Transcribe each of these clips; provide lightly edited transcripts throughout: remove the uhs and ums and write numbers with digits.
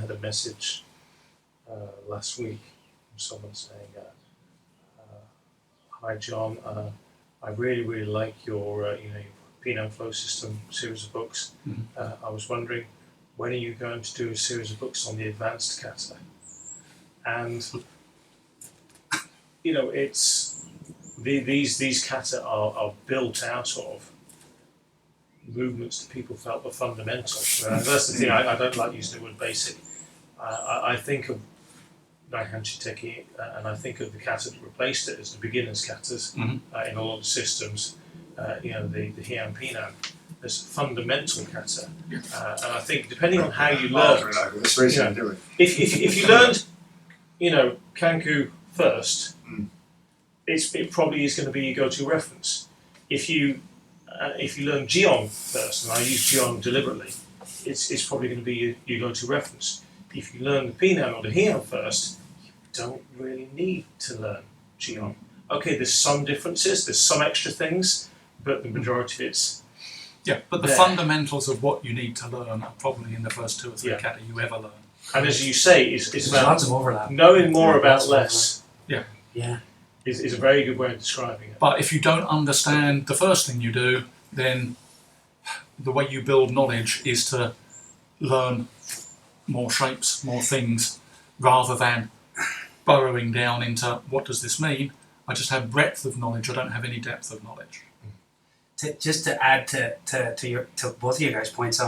had a message last week from someone saying, "Hi John, I really like your your Pinot Flow System series of books. I was wondering, when are you going to do a series of books on the advanced kata?" And it's these kata are built out of movements that people felt were fundamental. That's the thing. I don't like using the word basic. I think of Naihan Shiteki, and I think of the kata that replaced it as the beginners katas in a lot of systems. The Heian Pinan as fundamental kata, and I think depending on how you learn, if you learned, Kanku first, it probably is going to be your go-to reference. If you learn Jion first, and I use Jion deliberately, it's probably going to be your go-to reference. If you learn the Pinan or the Heian first, you don't really need to learn Jion. Okay, there's some differences, there's some extra things, but the majority of it's but the fundamentals of what you need to learn are probably in the first 2 or 3 kata you ever learn. And as you say, it's about lots of overlap. Knowing more about less. Yeah. Is a very good way of describing it. But if you don't understand the first thing you do, then the way you build knowledge is to learn more shapes, more things, rather than burrowing down into what does this mean. I just have breadth of knowledge, I don't have any depth of knowledge. Just to add to both of you guys' points,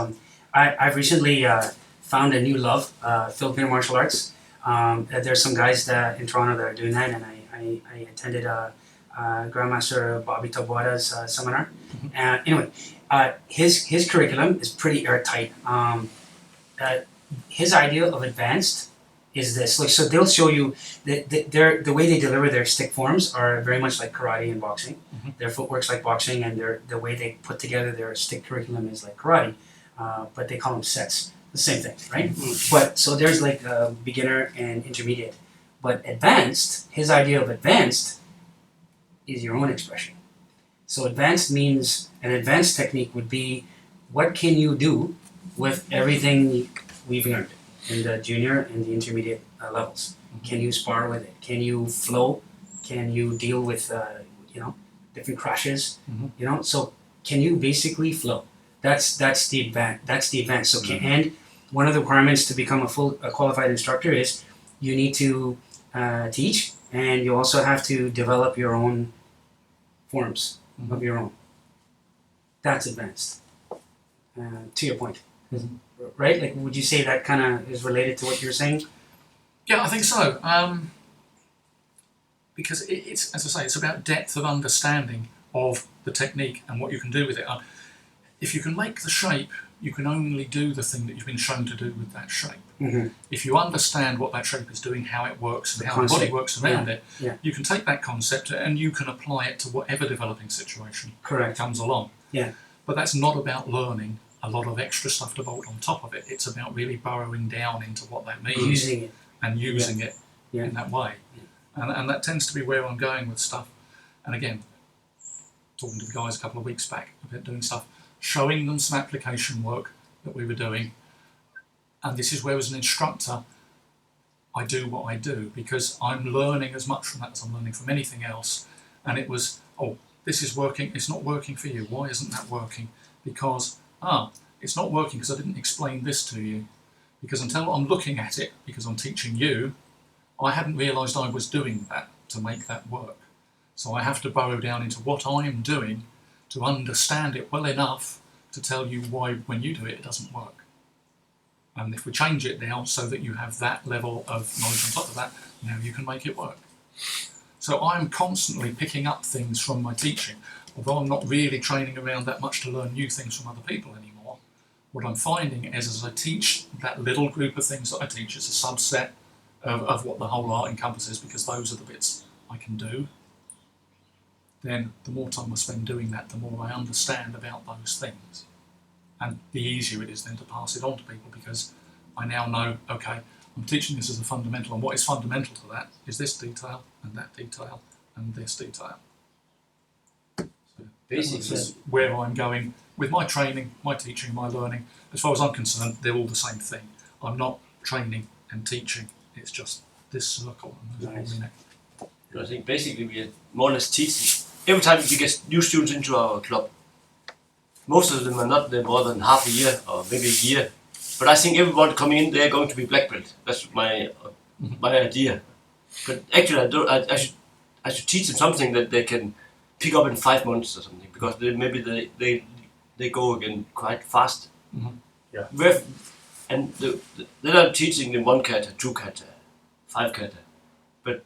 I've recently found a new love, Filipino martial arts. There's some guys in Toronto that are doing that, and I attended Grandmaster Bobby Taboada's seminar. Anyway, his curriculum is pretty airtight. His idea of advanced is this. Like, so they'll show you the way they deliver their stick forms are very much like karate and boxing. Their footwork's like boxing, and the way they put together their stick curriculum is like karate, but they call them sets. The same thing, right? But so there's like beginner and intermediate. But advanced, his idea of advanced is your own expression. So advanced means, an advanced technique would be, what can you do with everything we've learned in the junior and the intermediate levels? Can you spar with it? Can you flow? Can you deal with different crashes? So can you basically flow? That's the advanced. So and one of the requirements to become a qualified instructor is you need to teach, and you also have to develop your own forms of your own. That's advanced. To your point, right? Like, would you say that kind of is related to what you're saying? Yeah, I think so. Because it's, as I say, it's about depth of understanding of the technique and what you can do with it. If you can make the shape, you can only do the thing that you've been shown to do with that shape. If you understand what that shape is doing, how it works, and how the body works around it, you can take that concept and you can apply it to whatever developing situation comes along. But that's not about learning a lot of extra stuff to bolt on top of it. It's about really burrowing down into what that means. Using it in that way. And that tends to be where I'm going with stuff. And again, talking to the guys a couple of weeks back about doing stuff, showing them some application work that we were doing. And this is where, as an instructor, I do what I do, because I'm learning as much from that as I'm learning from anything else. And it was, this is working, it's not working for you. Why isn't that working? Because, it's not working because I didn't explain this to you. Because until I'm looking at it, because I'm teaching you, I hadn't realised I was doing that to make that work. So I have to burrow down into what I'm doing to understand it well enough to tell you why, when you do it, it doesn't work. And if we change it now so that you have that level of knowledge on top of that, now you can make it work. So I'm constantly picking up things from my teaching. Although I'm not really training around that much to learn new things from other people anymore, what I'm finding is, as I teach that little group of things that I teach, it's a subset of what the whole art encompasses, because those are the bits I can do, then the more time I spend doing that, the more I understand about those things. And the easier it is then to pass it on to people, because I now know, okay, I'm teaching this as a fundamental, and what is fundamental to that is this detail, and that detail, and this detail. So basically, this is where I'm going with my training, my teaching, my learning. As far as I'm concerned, they're all the same thing. I'm not training and teaching. It's just this circle. And there's Nice. all in it. I think basically we are more or less teaching. Every time we get new students into our club, most of them are not there more than half a year or maybe a year. But I think everyone coming in, they're going to be black belt. That's my idea. But actually, I should teach them something that they can pick up in 5 months or something, because they go again quite fast. Mhm. Yeah. And then I'm teaching them 1 kata, 2 kata, 5 kata. But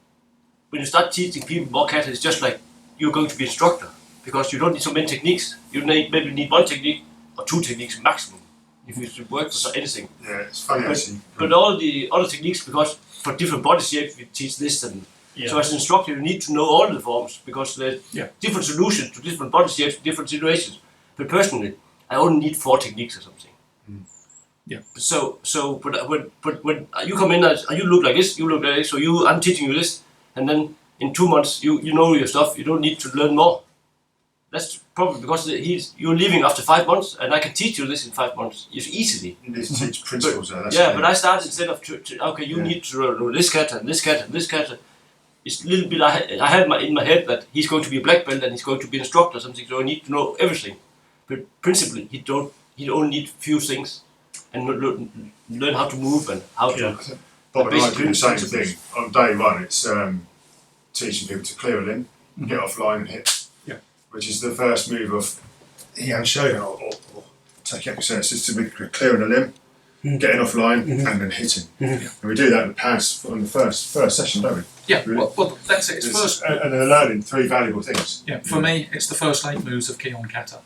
when you start teaching people more kata, it's just like you're going to be instructor, because you don't need so many techniques. You maybe need 1 technique or 2 techniques maximum if you should work for anything. Yeah, it's funny actually. But all the other techniques, because for different body shapes we teach this, and so as an instructor you need to know all the forms, because there's different solutions to different body shapes, different situations. But personally, I only need 4 techniques or something. Yeah. But when you come in, you look like this, you look like this, so I'm teaching you this, and then in 2 months you know your stuff. You don't need to learn more. That's probably because you're leaving after 5 months, and I can teach you this in 5 months easily. You need to teach principles there. That's But I started instead of okay, you need to know this kata and this kata and this kata. It's a little bit. I had in my head that he's going to be a black belt and he's going to be an instructor or something. So I need to know everything. But principally, he only need few things, and learn how to move and how to. Bob and I basically do the same principles. thing. On day 1, it's teaching people to clear a limb, get offline and hit. Yeah. Which is the first move of Jan Drachmann or Titchen says, is to be clearing a limb, getting offline and then hitting. And we do that in the past on the first session, don't we? Yeah, Really? well, that's it. It's first. And they're learning 3 valuable things. Yeah, for me, it's the first 8 moves of Kion Kata.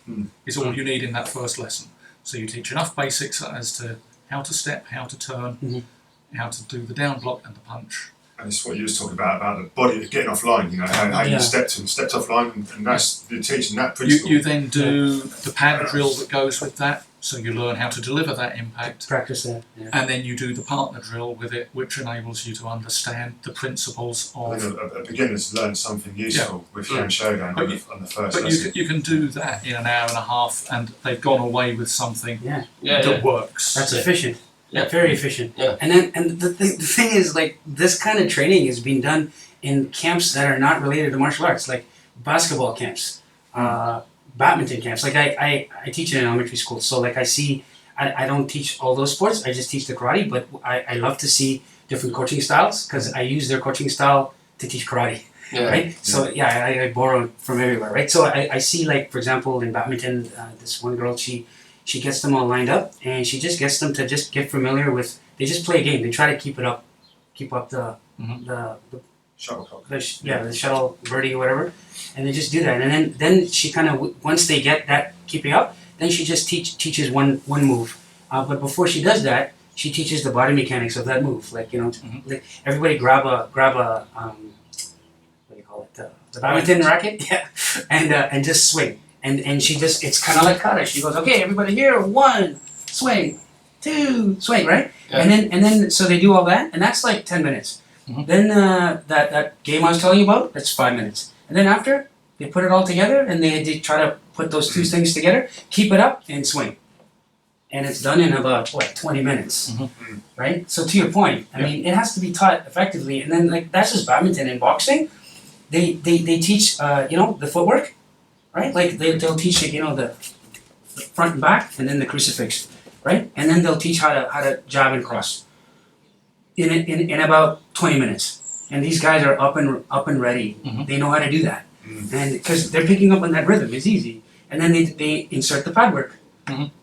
Is all you need in that first lesson. So you teach enough basics as to how to step, how to turn, how to do the down block and the punch. And it's what you was talking about the body getting offline, you know, how you stepped offline, and that's you're teaching that principle. You then do the pad drill that goes with that, so you learn how to deliver that impact. Practice that. Yeah. And then you do the partner drill with it, which enables you to understand the principles I of. think a beginner's learned something useful with Jan Shogun on the first But lesson. you can do that in an hour and a half, and they've gone away with something that works. That's efficient. Yeah. Very efficient. Yeah. And the thing is, like, this kind of training is being done in camps that are not related to martial arts, like basketball camps, badminton camps. Like I teach in an elementary school, so like I don't teach all those sports. I just teach the karate, but I love to see different coaching styles, because I use their coaching style to teach karate. Yeah. Right? So I borrow from everywhere, right? So I see, like, for example, in badminton, this one girl, she gets them all lined up, and she just gets them to just get familiar with. They just play a game. They try to keep up the Shuttlecock. the shuttle birdie or whatever, and they just do that. And then she kind of, once they get that keeping up, then she just teaches one move. But before she does that, she teaches the body mechanics of that move. Like, you know, like everybody grab a what do you call it, the badminton racket, and just swing. And she just, it's kind of like kata. She goes, okay, everybody here, 1 swing, 2 swing, right? Yeah. And then so they do all that, and that's like 10 minutes. Then that game I was telling you about, that's 5 minutes. And then after, they put it all together, and they try to put those 2 things together, keep it up, and swing. And it's done in about, 20 minutes, right? So to your point, I mean, it has to be taught effectively. And then, like, that's just badminton. And boxing, they teach, the footwork, right? Like, they'll teach, like, the front and back, and then the crucifix, right? And then they'll teach how to jab and cross in about 20 minutes. And these guys are up and ready. They know how to do that. And because they're picking up on that rhythm, it's easy. And then they insert the pad work.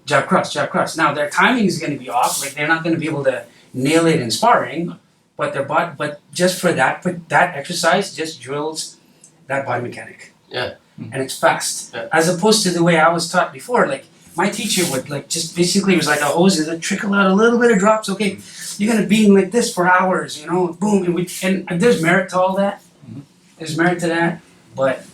Jab cross, jab cross. Now their timing is going to be off. Like, they're not going to be able to nail it in sparring, but just for that exercise just drills that body mechanic. Yeah. And it's fast. Yeah. As opposed to the way I was taught before. Like, my teacher would, like, just basically, it was like a hose that trickle out a little bit of drops. Okay, you're gonna beam like this for hours, boom, and there's merit to all that. There's merit to that, but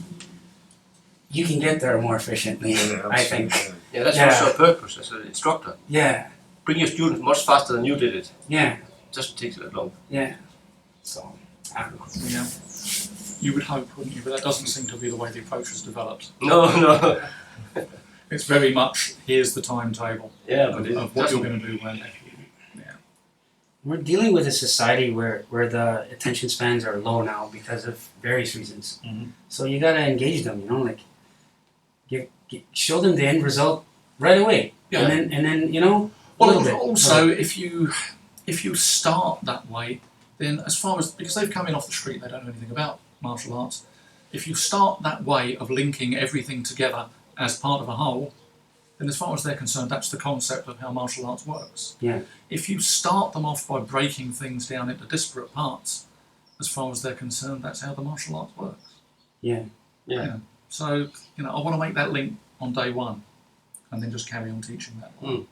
you can get there more efficiently, I think. Yeah, that's also a purpose as an instructor. Yeah, Bring your students much faster than you did it. yeah, Just takes that long. yeah. So, I don't know. Yeah. You would hope, wouldn't you? But that doesn't seem to be the way the approach was developed. No. It's very much, here's the timetable Yeah, but of what you're going to do when. Yeah. we're dealing with a society where the attention spans are low now because of various reasons. Mhm. So you gotta engage them, like show them the end result right away, Yeah. and then a Well, little bit. also, if you start that way, then as far as, because they've come in off the street, they don't know anything about martial arts. If you start that way of linking everything together as part of a whole, then as far as they're concerned, that's the concept of how martial arts works. Yeah. If you start them off by breaking things down into disparate parts, as far as they're concerned, that's how the martial arts works. Yeah. So, I want to make that link on day one, and then just carry on teaching that way.